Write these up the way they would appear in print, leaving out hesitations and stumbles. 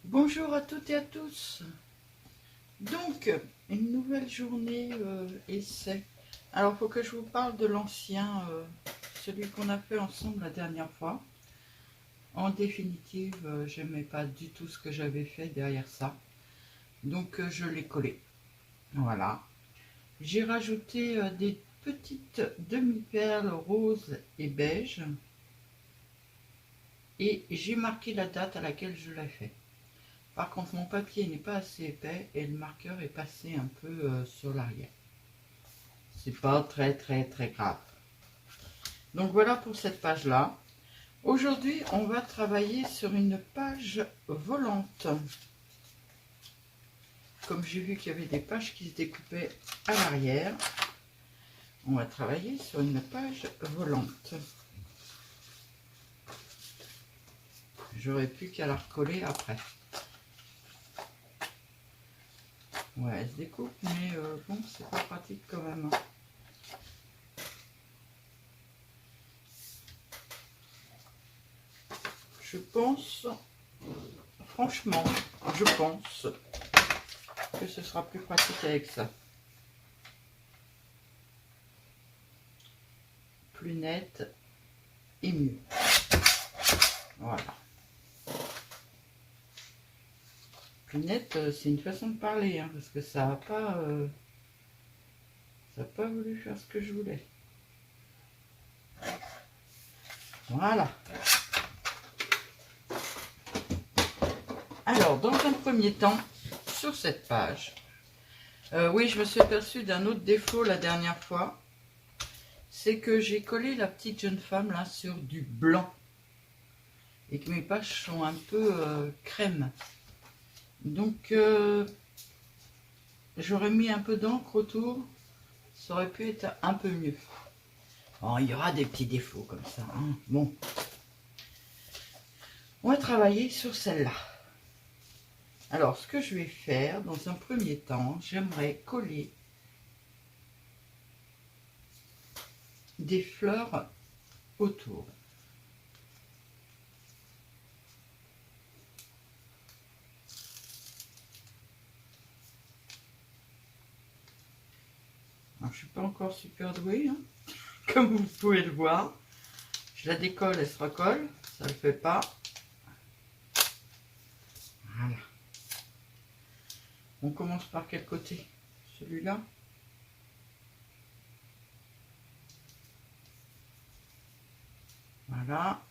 Bonjour à toutes et à tous. Donc, une nouvelle journée essai. Alors, il faut que je vous parle de l'ancien, celui qu'on a fait ensemble la dernière fois. En définitive, j'aimais pas du tout ce que j'avais fait derrière ça. Donc, je l'ai collé. Voilà. J'ai rajouté des petites demi-perles roses et beige. Et j'ai marqué la date à laquelle je l'ai fait. Par contre, mon papier n'est pas assez épais et le marqueur est passé un peu sur l'arrière. C'est pas très grave. Donc voilà pour cette page-là. Aujourd'hui, on va travailler sur une page volante. Comme j'ai vu qu'il y avait des pages qui se découpaient à l'arrière, on va travailler sur une page volante. J'aurais plus qu'à la recoller après. Ouais, elle se découpe, mais bon, c'est pas pratique quand même. Je pense, franchement, je pense que ce sera plus pratique avec ça. Plus net et mieux. Voilà. Plus net, c'est une façon de parler, hein, parce que ça n'a pas, voulu faire ce que je voulais. Voilà. Alors, dans un premier temps, sur cette page, oui, je me suis aperçue d'un autre défaut la dernière fois, c'est que j'ai collé la petite jeune femme là sur du blanc et que mes pages sont un peu crème. Donc, j'aurais mis un peu d'encre autour, ça aurait pu être un peu mieux. Bon, il y aura des petits défauts comme ça, hein. Bon, on va travailler sur celle-là. Alors, ce que je vais faire, dans un premier temps, j'aimerais coller des fleurs autour. Alors, je ne suis pas encore super douée, hein, comme vous pouvez le voir. Je la décolle, elle se recolle, ça ne le fait pas. Voilà. On commence par quel côté? Celui-là? Voilà.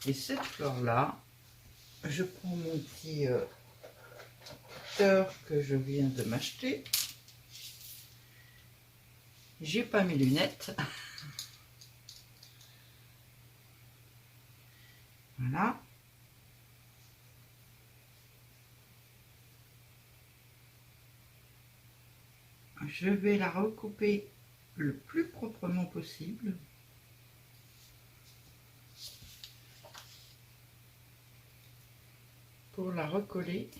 Et cette fleur-là, je prends mon petit cutter que je viens de m'acheter. J'ai pas mes lunettes. Voilà. Je vais la recouper le plus proprement possible. Pour la recoller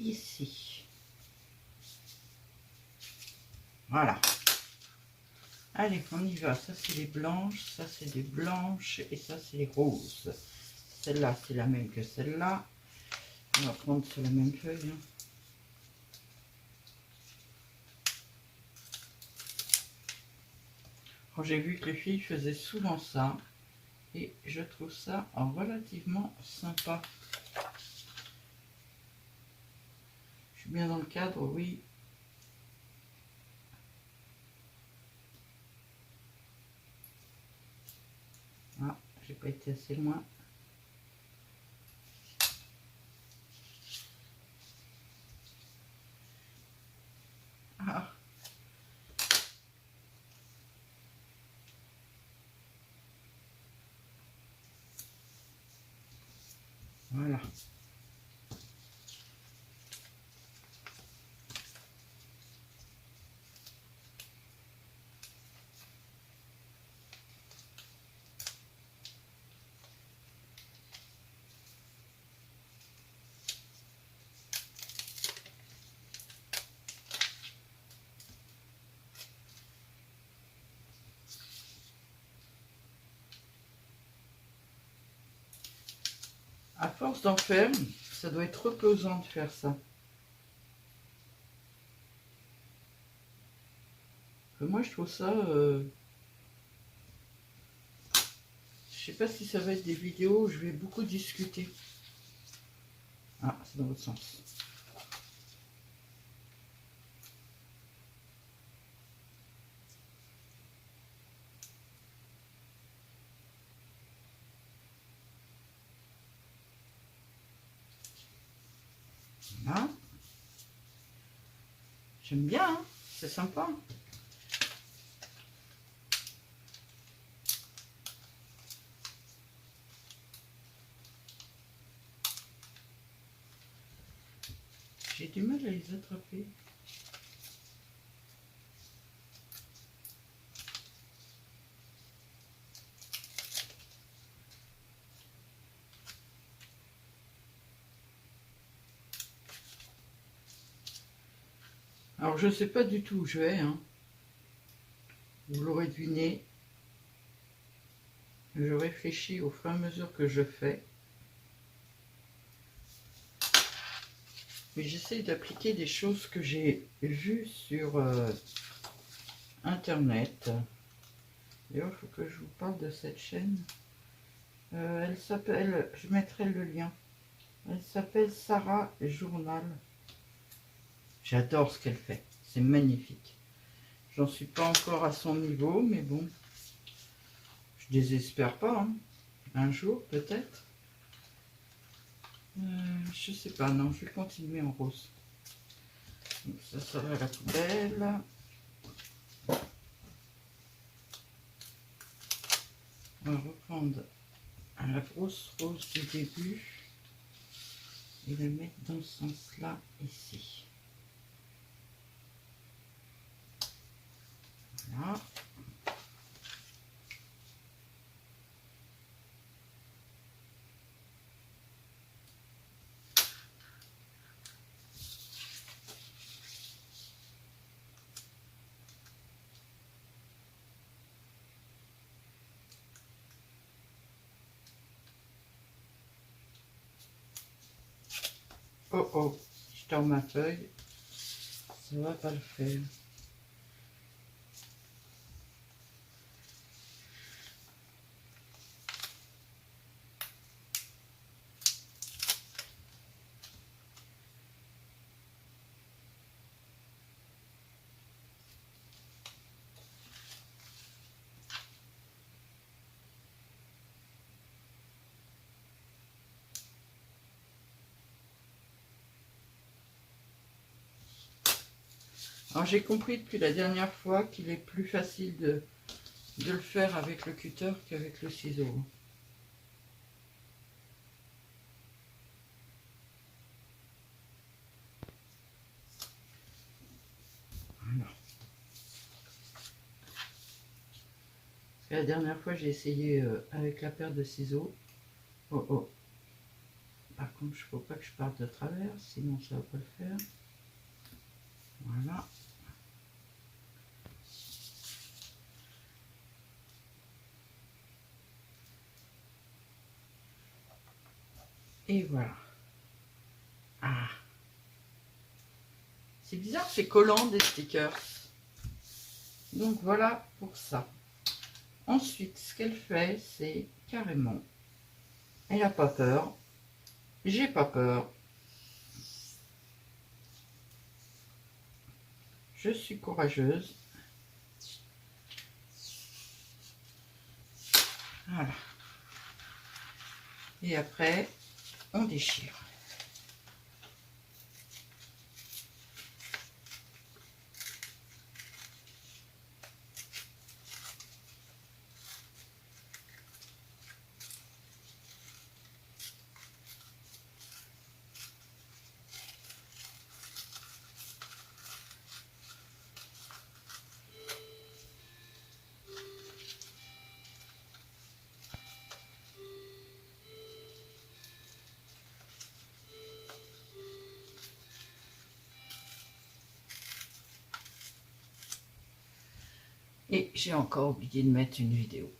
ici. Voilà. Allez, on y va. Ça, c'est les blanches, ça, c'est des blanches et ça, c'est les roses. Celle-là, c'est la même que celle-là. On va prendre sur la même feuille. J'ai vu que les filles faisaient souvent ça et je trouve ça relativement sympa. Je suis bien dans le cadre, oui. Ah, j'ai pas été assez loin. Ah. Voilà. À force d'en faire, ça doit être reposant de faire ça. Moi, je trouve ça... je sais pas si ça va être des vidéos où je vais beaucoup discuter. Ah, c'est dans l'autre sens. Voilà. J'aime bien, hein, c'est sympa. J'ai du mal à les attraper. Alors, je ne sais pas du tout où je vais, hein. Vous l'aurez deviné. Je réfléchis au fur et à mesure que je fais. Mais j'essaie d'appliquer des choses que j'ai vues sur Internet. D'ailleurs, il faut que je vous parle de cette chaîne. Elle s'appelle, je mettrai le lien. Elle s'appelle Sarah Journal. J'adore ce qu'elle fait. C'est magnifique. J'en suis pas encore à son niveau, mais bon. Je désespère pas, hein. Un jour, peut-être. Je sais pas, non, je vais continuer en rose. Donc ça va à la poubelle. On va reprendre la grosse rose du début et la mettre dans ce sens-là, ici. Voilà. Oh oh, je tords ma feuille, ça va pas le faire. Alors j'ai compris depuis la dernière fois qu'il est plus facile de le faire avec le cutter qu'avec le ciseau. Voilà. La dernière fois j'ai essayé avec la paire de ciseaux. Oh oh. Par contre, il ne faut pas que je parte de travers, sinon ça ne va pas le faire. Voilà. Et voilà. Ah. C'est bizarre, c'est collant des stickers. Donc voilà pour ça. Ensuite, ce qu'elle fait, c'est carrément, elle n'a pas peur. J'ai pas peur. Je suis courageuse. Voilà. Et après, on déchire. Et j'ai encore oublié de mettre une vidéo.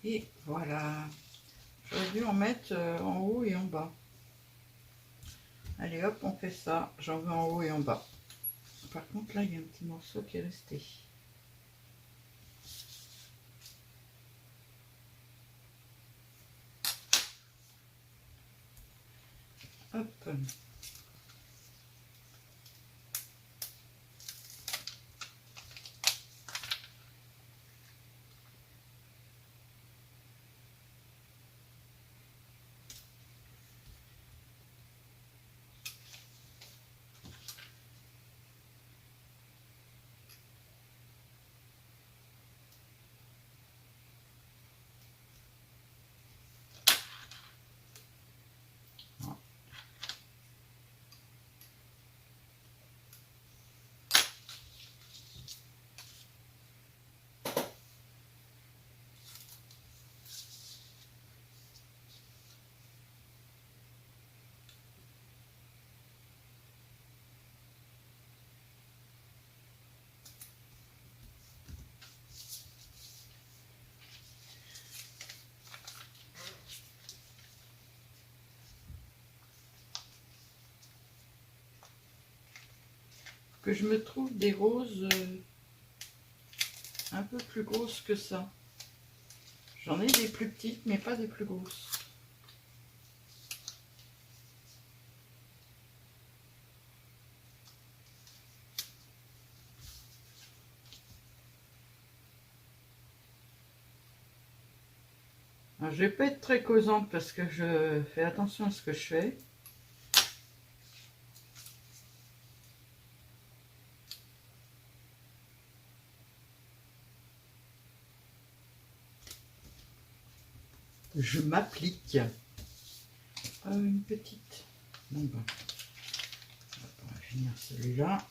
Et voilà. J'aurais dû en mettre en haut et en bas. Allez hop, on fait ça. J'en veux en haut et en bas. Par contre, là, il y a un petit morceau qui est resté. Hop. Que je me trouve des roses un peu plus grosses que ça. J'en ai des plus petites, mais pas des plus grosses. Alors, je vais pas être très causante parce que je fais attention à ce que je fais. Je m'applique. Une petite. Bon ben, on va finir celui-là.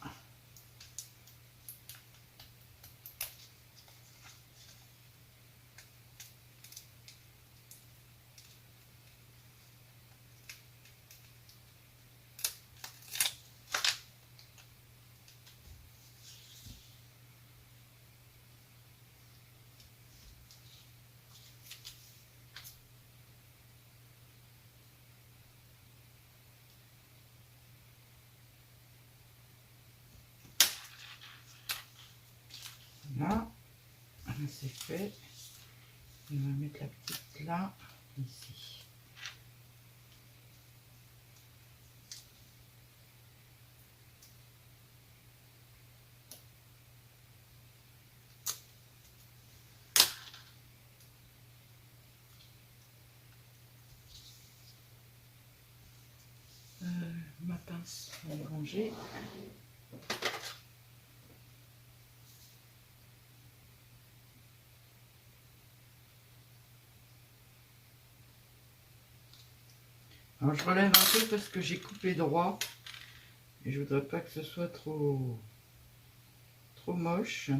Là, c'est fait. On va mettre la petite là, ici. Ma pince, on va ranger. Alors je relève un peu parce que j'ai coupé droit et je voudrais pas que ce soit trop moche.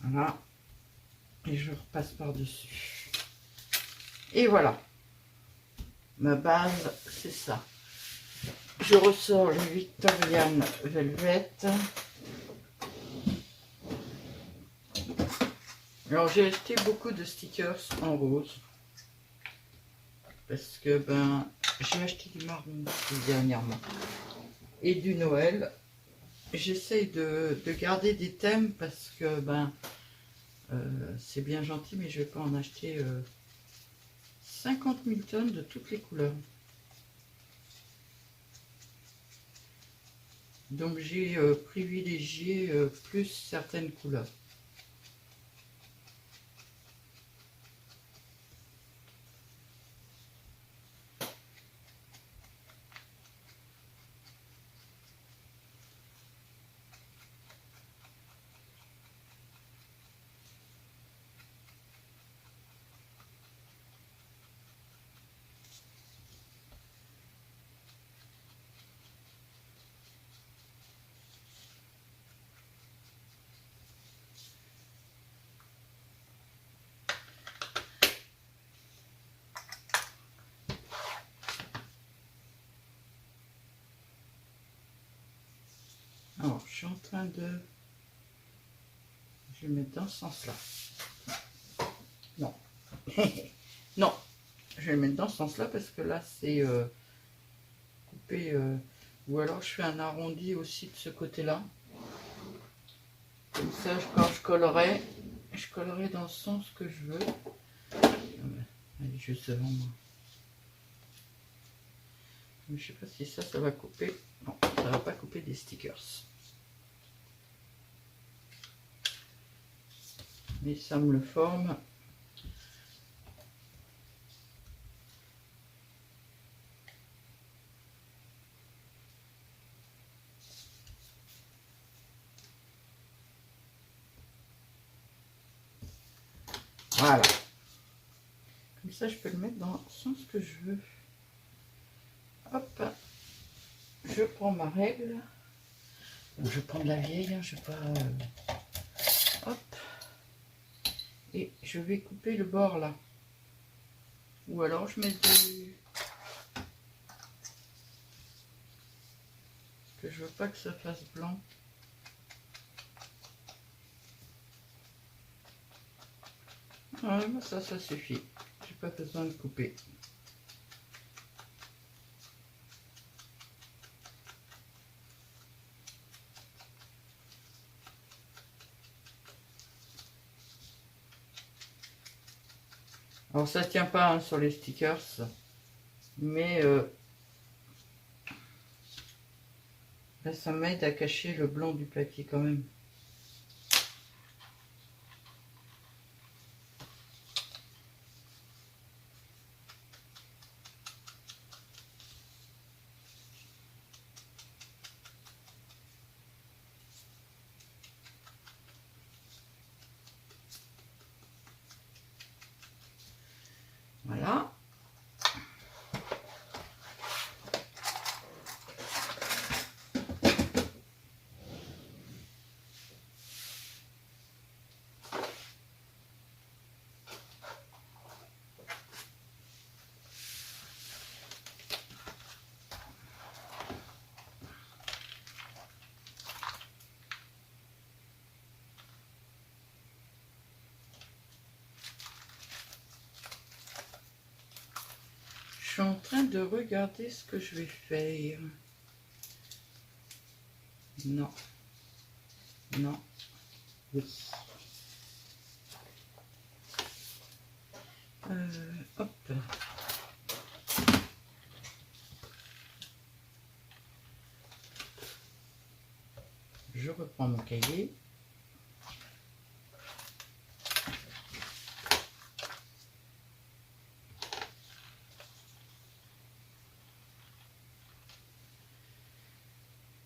Voilà, et je repasse par dessus. Et voilà, ma base c'est ça. Je ressors le Victorian Velvet. Alors j'ai acheté beaucoup de stickers en rose parce que ben j'ai acheté du marron dernièrement et du Noël. J'essaye de garder des thèmes parce que ben c'est bien gentil, mais je vais pas en acheter 50 000 tonnes de toutes les couleurs. Donc j'ai privilégié plus certaines couleurs. Alors je suis en train de Je vais le mettre dans ce sens-là. Non. Non. Je vais le mettre dans ce sens-là parce que là, c'est coupé. Ou alors, je fais un arrondi aussi de ce côté-là. Comme ça, quand je collerai dans le sens que je veux. Allez, juste devant moi. Je ne sais pas si ça va couper. Non, ça va pas couper des stickers. Mais ça me le forme. Voilà. Comme ça, je peux le mettre dans le sens que je veux. Hop. Je prends ma règle. Je prends de la vieille, hein, je vais pas... hop. Et je vais couper le bord là. Ou alors je mets du... Parce que je veux pas que ça fasse blanc. Ouais, mais ça suffit. J'ai pas besoin de couper. Alors ça tient pas hein, sur les stickers, mais là, ça m'aide à cacher le blanc du papier quand même. Voilà. Je suis en train de regarder ce que je vais faire. Non. Non. Oui. Hop. Je reprends mon cahier.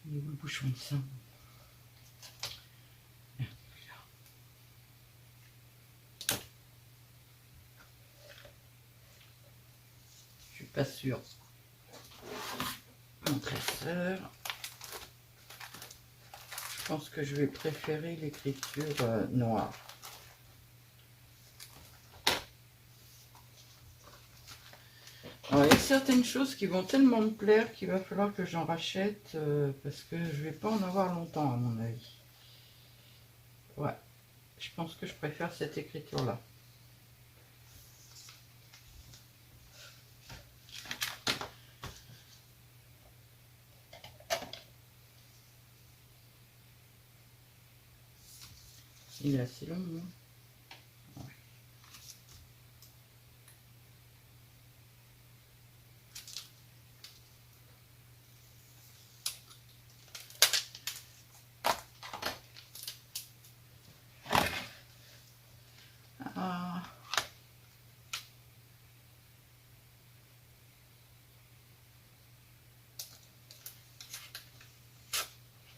Il est où le bouchon de sang? Je suis pas sûre. Mon traceur. Je pense que je vais préférer l'écriture noire. Alors, il y a certaines choses qui vont tellement me plaire qu'il va falloir que j'en rachète parce que je vais pas en avoir longtemps à mon avis. Ouais, je pense que je préfère cette écriture-là. Il est assez long, hein. Ah.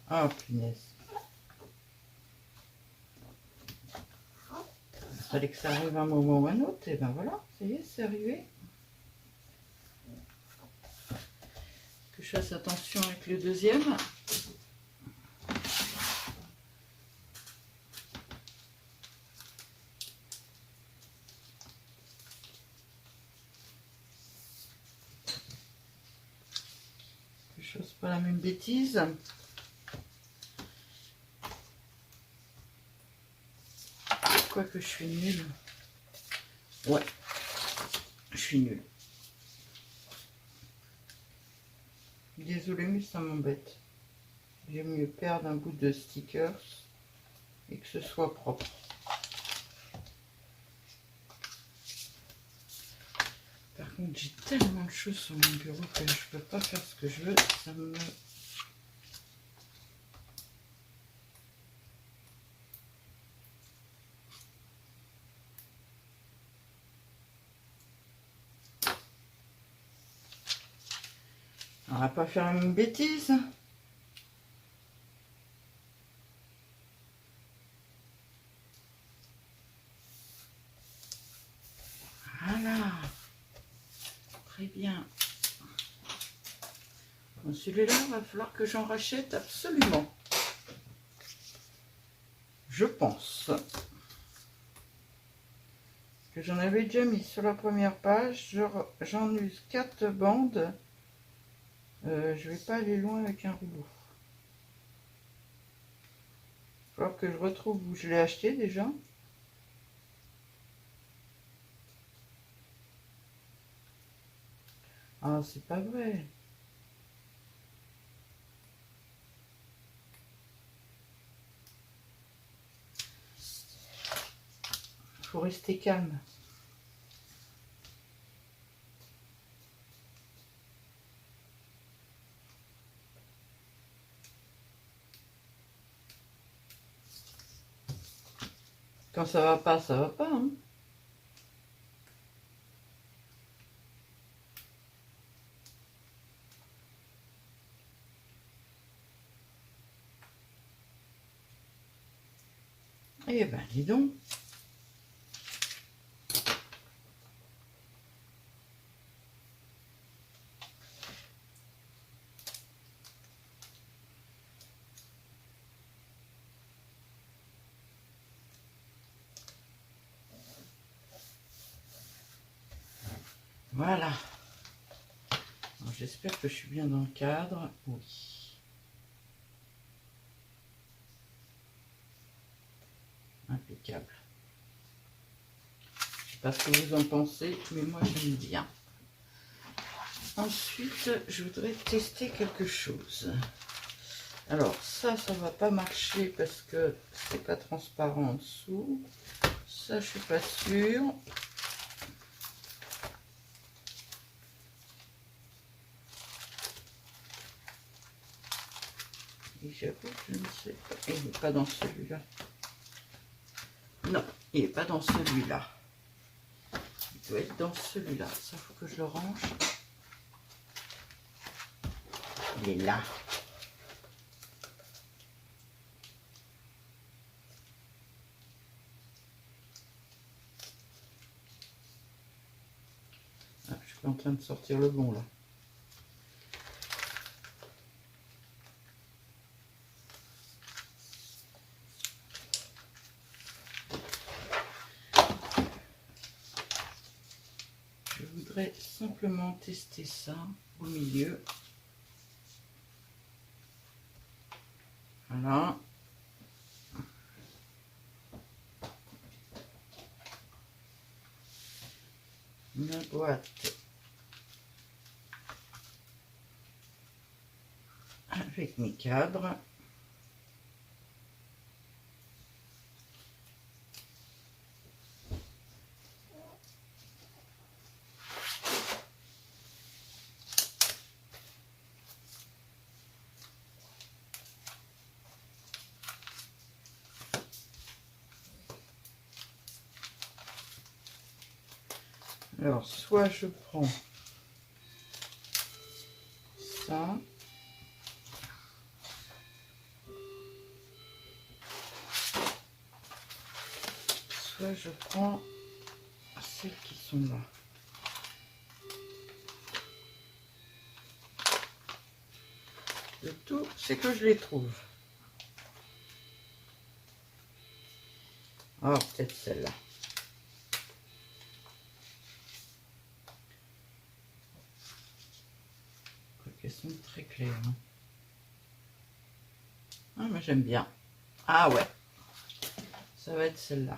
Ah, punaise. Il fallait que ça arrive à un moment ou à un autre, et ben voilà, ça y est, c'est arrivé. Que je fasse attention avec le deuxième. Que je fasse pas la même bêtise. fois que je suis nulle. Ouais, je suis nulle. Désolée, mais ça m'embête. J'aime mieux perdre un bout de stickers et que ce soit propre. Par contre, j'ai tellement de choses sur mon bureau que je peux pas faire ce que je veux. Ça me... On va pas faire une bêtise. Voilà. Très bien. Bon, celui-là, il va falloir que j'en rachète absolument. Je pense que j'en avais déjà mis sur la première page. J'en use 4 bandes. Je vais pas aller loin avec un rouleau. Il va falloir que je retrouve où je l'ai acheté déjà. Ah, c'est pas vrai. Faut rester calme. Quand ça va pas, ça va pas. Hein. Eh ben, dis donc. Voilà. J'espère que je suis bien dans le cadre. Oui. Impeccable. Je sais pas ce que vous en pensez, mais moi j'aime bien. Ensuite, je voudrais tester quelque chose. Alors ça va pas marcher parce que c'est pas transparent en dessous. Ça, je suis pas sûre. Et j'avoue que je ne sais pas. Il n'est pas dans celui-là. Non, il n'est pas dans celui-là. Il doit être dans celui-là. Ça, faut que je le range. Il est là. Ah, je suis en train de sortir le bon là. Je voudrais simplement tester ça au milieu. Voilà. Une boîte avec mes cadres. Alors, soit je prends ça, soit je prends celles qui sont là. Le tout, c'est que je les trouve. Ah, peut-être celle-là. Elles sont très claires. Hein. Ah, mais j'aime bien. Ah ouais, ça va être celle-là.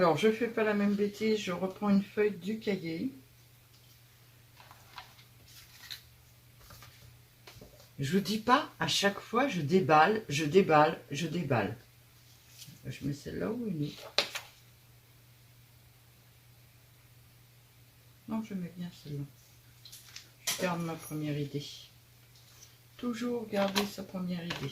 Alors, je fais pas la même bêtise, je reprends une feuille du cahier. Je vous dis pas, à chaque fois, je déballe, je déballe, je déballe. Je mets celle-là ou une autre? Non, je mets bien celle-là. Je garde ma première idée. Toujours garder sa première idée.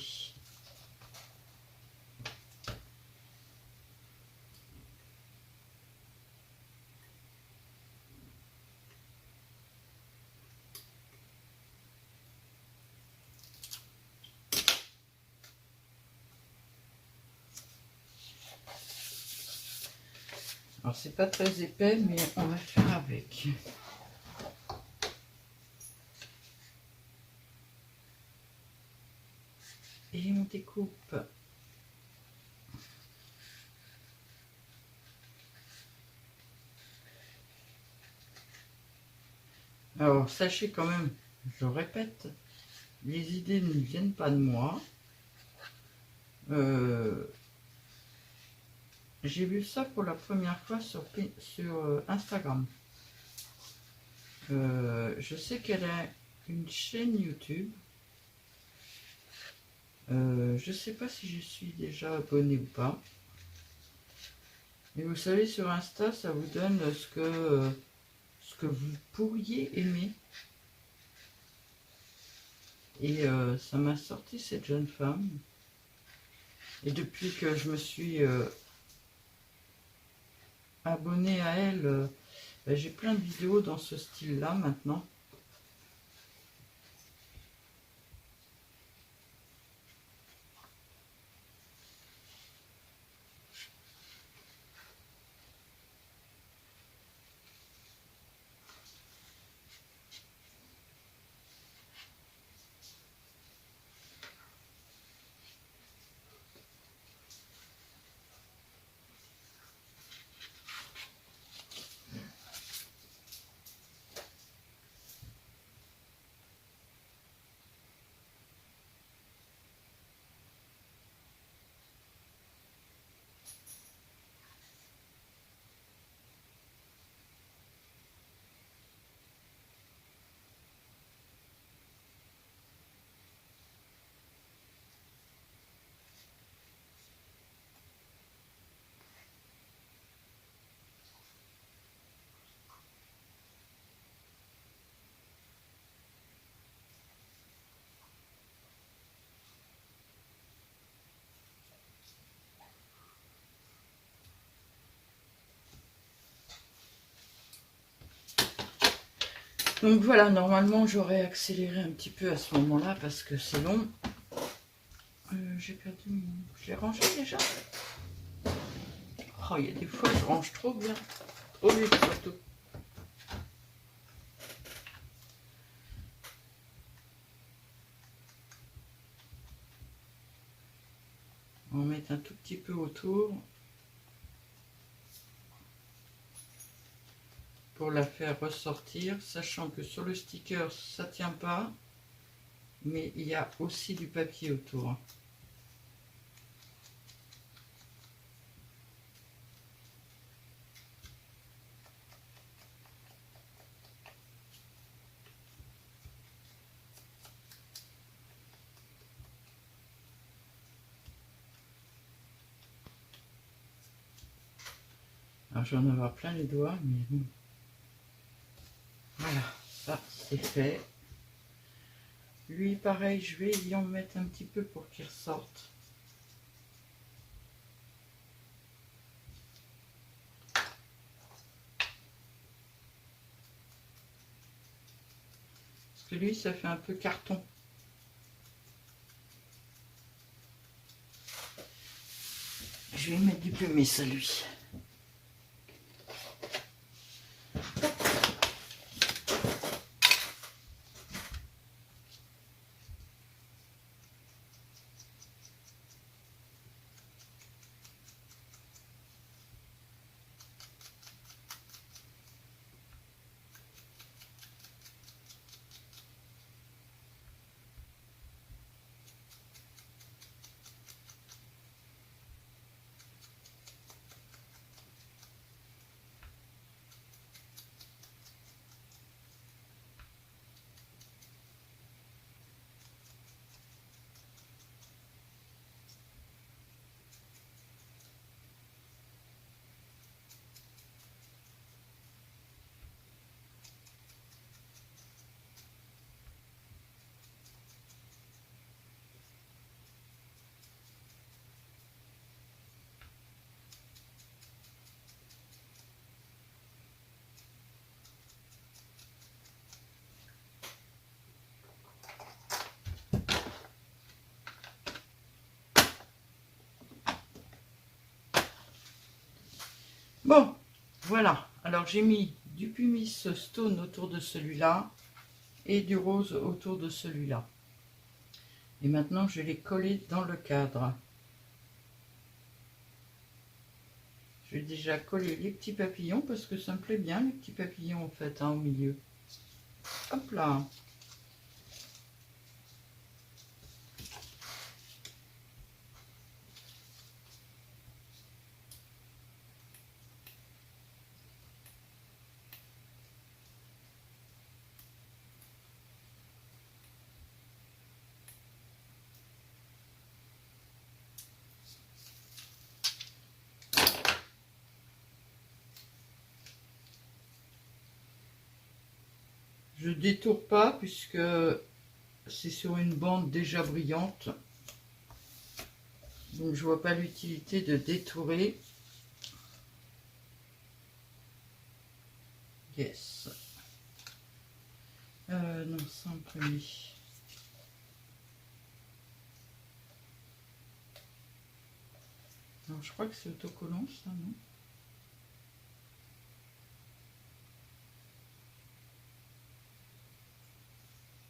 Alors, c'est pas très épais, mais on va faire avec. Et on découpe. Alors, sachez quand même, je répète, les idées ne viennent pas de moi. J'ai vu ça pour la première fois sur Instagram. Je sais qu'elle a une chaîne YouTube. Je ne sais pas si je suis déjà abonné ou pas. Mais vous savez, sur Insta, ça vous donne ce que vous pourriez aimer. Et ça m'a sorti cette jeune femme. Et depuis que je me suis abonné à elle, ben, j'ai plein de vidéos dans ce style-là maintenant. Donc voilà, normalement j'aurais accéléré un petit peu à ce moment-là parce que c'est long. J'ai perdu mon... Je l'ai rangé déjà. Oh, il y a des fois je range trop bien. Trop vite surtout. On va mettre un tout petit peu autour. Pour la faire ressortir, sachant que sur le sticker ça tient pas, mais il y a aussi du papier autour. Alors je vais en avoir plein les doigts, mais bon. Voilà, ça c'est fait. Lui pareil, je vais y en mettre un petit peu pour qu'il ressorte. Parce que lui ça fait un peu carton. Je vais mettre du pumice à lui. Bon, voilà. Alors j'ai mis du pumice stone autour de celui-là et du rose autour de celui-là. Et maintenant je vais les coller dans le cadre. Je vais déjà coller les petits papillons parce que ça me plaît bien les petits papillons en fait hein, au milieu. Hop là. Je détourne pas puisque c'est sur une bande déjà brillante. Donc je vois pas l'utilité de détourer. Yes. Non, ça imprimé. Alors je crois que c'est autocollant ça, non?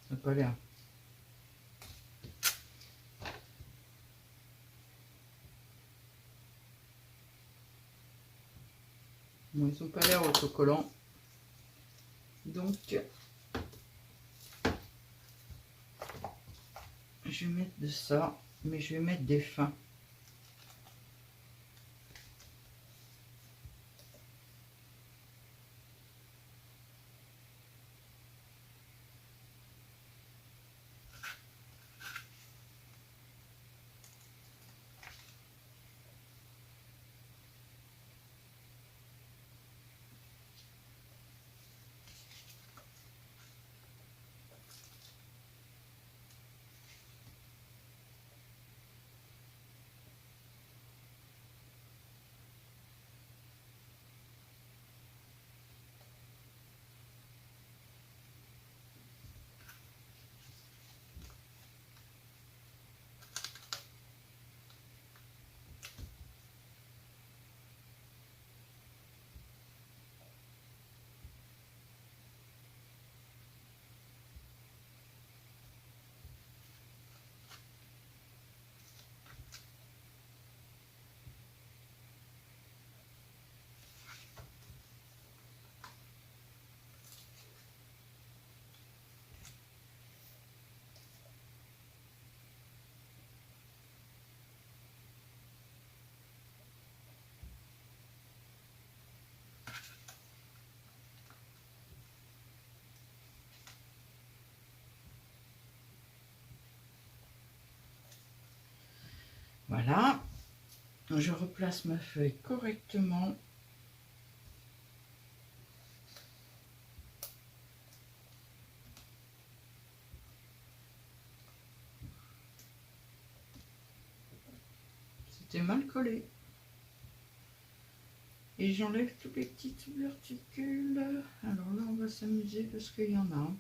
Ça n'a pas l'air. Bon, ils n'ont pas l'air autocollants. Donc, je vais mettre de ça, mais je vais mettre des fins. Voilà. Je replace ma feuille correctement. C'était mal collé. Et j'enlève toutes les petites verticules. Alors là, on va s'amuser parce qu'il y en a.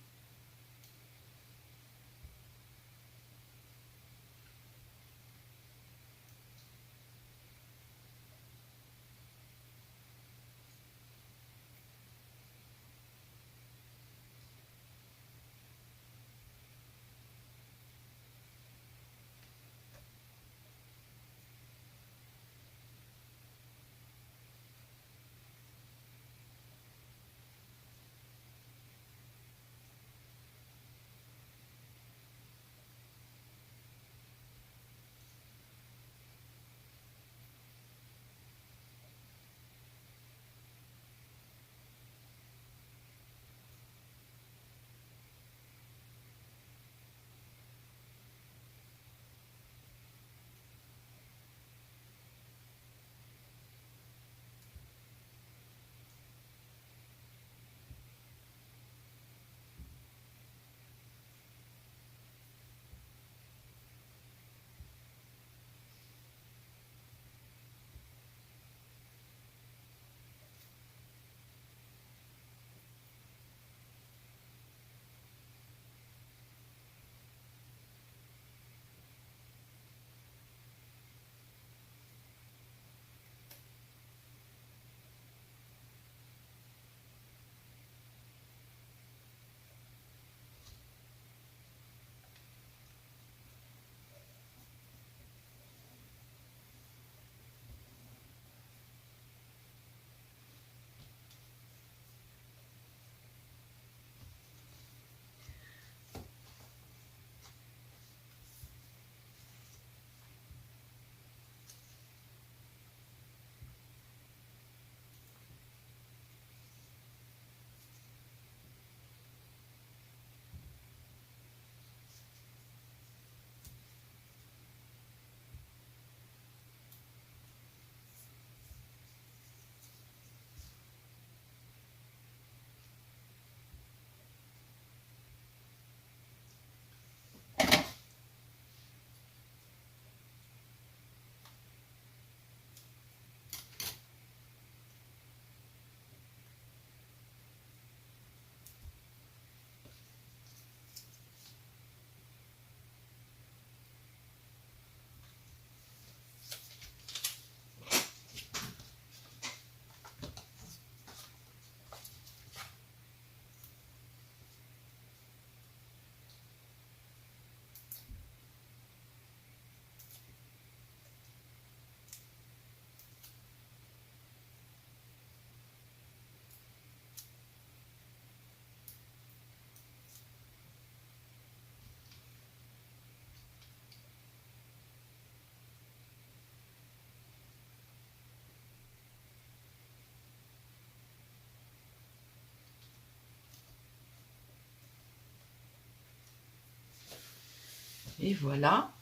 Et voilà.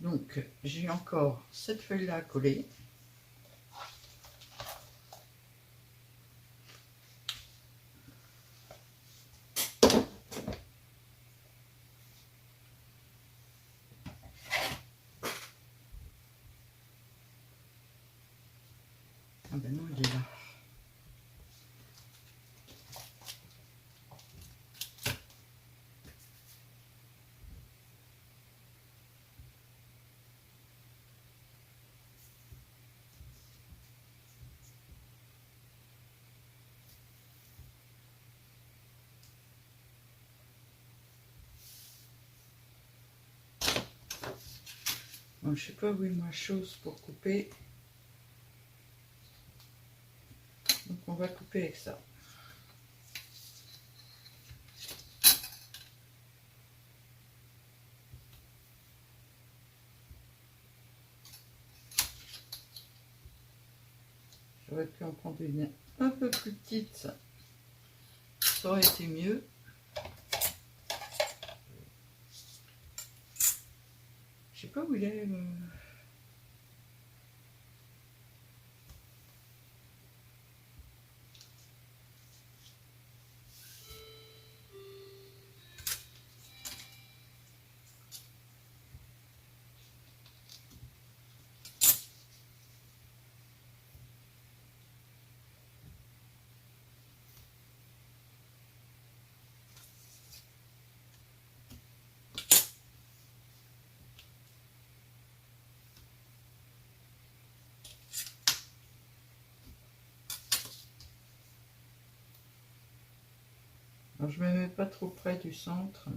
Donc, j'ai encore cette feuille-là à coller. Ah ben non, il est là. Bon, je sais pas où est ma chose pour couper. Donc on va couper avec ça. J'aurais pu en prendre une un peu plus petite. Ça aurait été mieux. Je sais pas où il est. Alors, je me mets pas trop près du centre.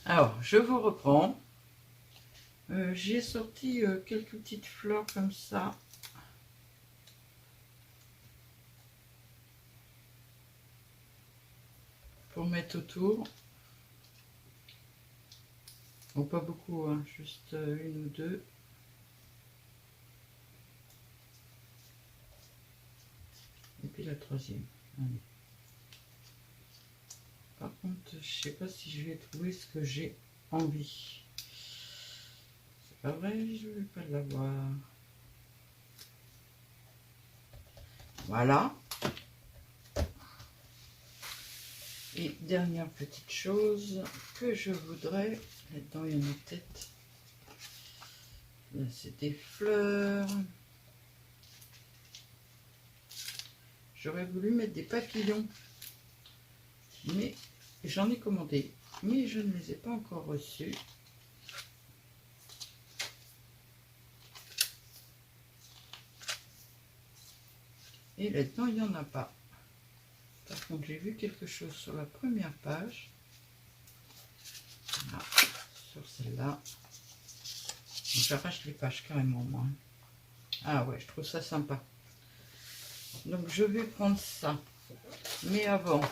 Alors, je vous reprends. J'ai sorti quelques petites fleurs comme ça. Pour mettre autour. Bon, pas beaucoup, hein, juste une ou deux. Et puis la troisième. Allez. Par contre, je sais pas si je vais trouver ce que j'ai envie. C'est pas vrai, je vais pas l'avoir. Voilà. Et dernière petite chose que je voudrais, là-dedans il y a une tête. Là c'est des fleurs. J'aurais voulu mettre des papillons, mais j'en ai commandé, mais je ne les ai pas encore reçus. Et là-dedans il n'y en a pas. Par contre j'ai vu quelque chose sur la première page. Là, sur celle-là. J'arrache les pages carrément moi. Ah ouais, je trouve ça sympa. Donc je vais prendre ça. Mais avant,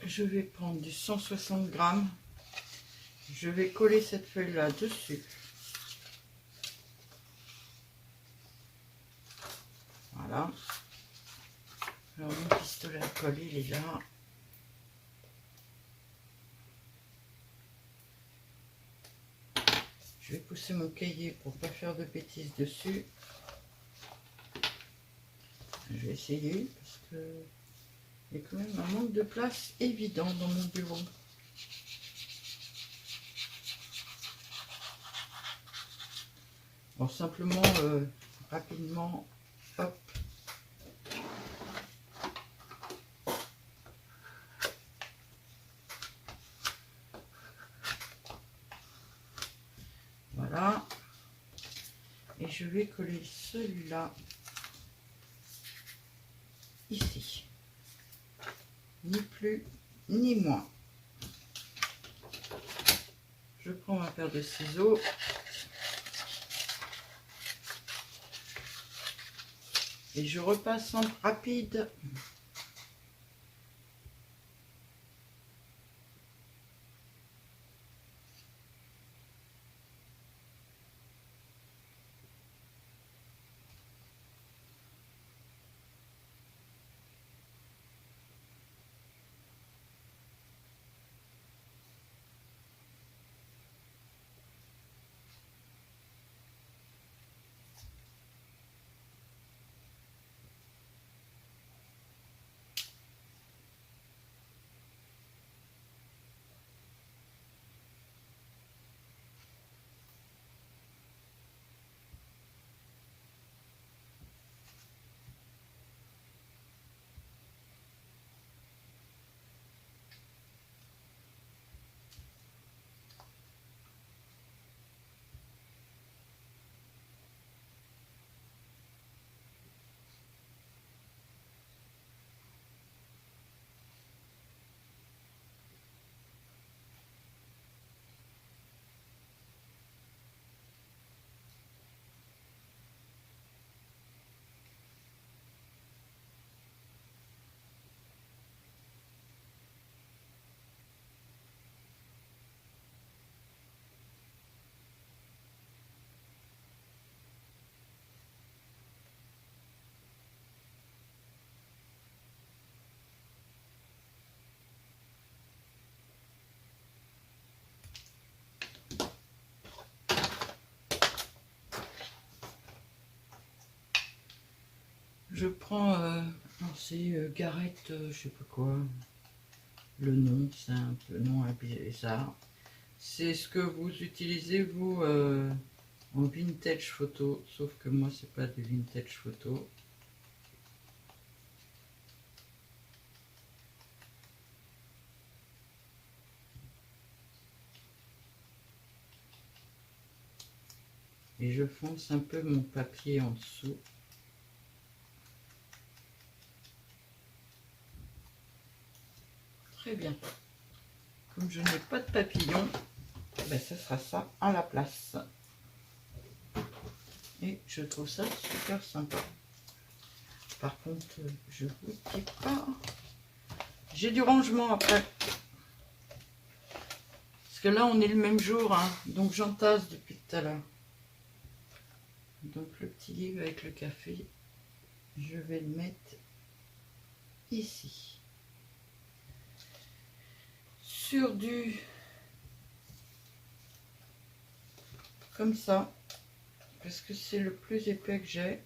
je vais prendre du 160 grammes. Je vais coller cette feuille-là dessus. Voilà. Alors mon pistolet à coller, il est là. Je vais pousser mon cahier pour pas faire de bêtises dessus. Je vais essayer parce que il y a quand même un manque de place évident dans mon bureau. Bon, simplement, rapidement, hop. Voilà. Et je vais coller celui-là ici. Ni plus, ni moins. Je prends ma paire de ciseaux. Et je repasse en rapide. Je prends, c'est Gareth, je sais pas quoi. Le nom, c'est un peu nom bizarre. C'est ce que vous utilisez, vous, en vintage photo. Sauf que moi, c'est pas du vintage photo. Et je fonce un peu mon papier en dessous. Très bien. comme je n'ai pas de papillon, ben, ce sera ça à la place. Et je trouve ça super sympa. Par contre, je vous dis pas, j'ai du rangement après. Parce que là, on est le même jour, hein, donc j'entasse depuis tout à l'heure. Donc le petit livre avec le café, je vais le mettre ici. Sur du... comme ça, parce que c'est le plus épais que j'ai.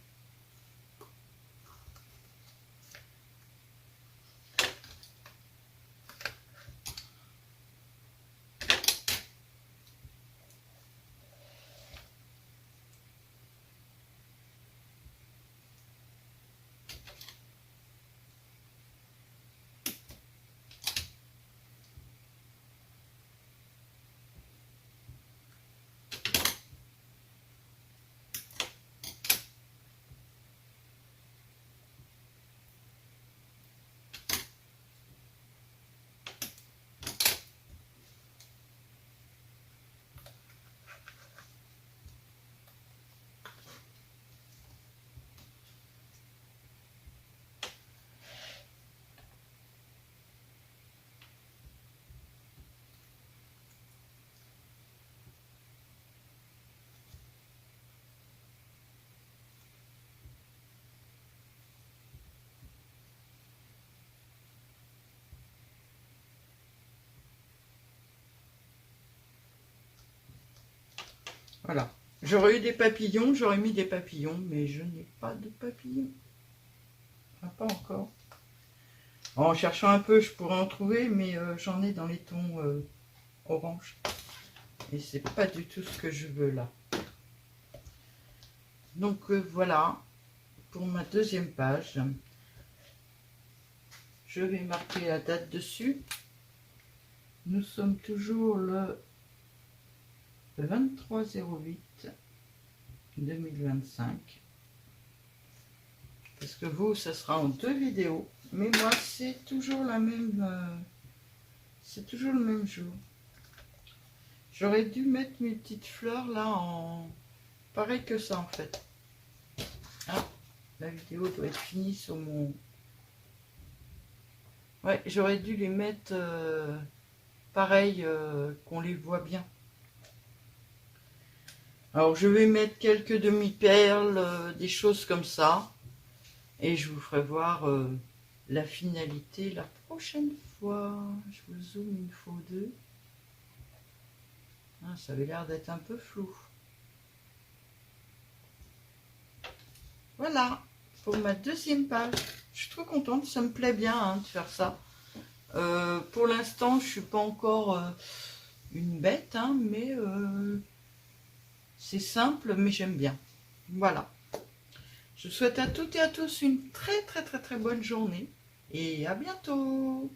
Voilà. J'aurais eu des papillons, j'aurais mis des papillons, mais je n'ai pas de papillons. Ah, pas encore. En cherchant un peu, je pourrais en trouver, mais j'en ai dans les tons orange. Et c'est pas du tout ce que je veux là. Donc voilà, pour ma deuxième page. Je vais marquer la date dessus. Nous sommes toujours le 23/08/2025. Parce que vous, ça sera en 2 vidéos. Mais moi, c'est toujours la même... c'est toujours le même jour. J'aurais dû mettre mes petites fleurs là en... pareil que ça en fait. Ah, la vidéo doit être finie sur mon... Ouais, j'aurais dû les mettre pareil, qu'on les voit bien. Alors, je vais mettre quelques demi-perles, des choses comme ça. Et je vous ferai voir la finalité la prochaine fois. Je vous zoome une fois ou deux. Ah, ça avait l'air d'être un peu flou. Voilà, pour ma deuxième page. Je suis trop contente, ça me plaît bien hein, de faire ça. Pour l'instant, je ne suis pas encore une bête, hein, mais c'est simple, mais j'aime bien. Voilà. Je souhaite à toutes et à tous une très très très très bonne journée et à bientôt.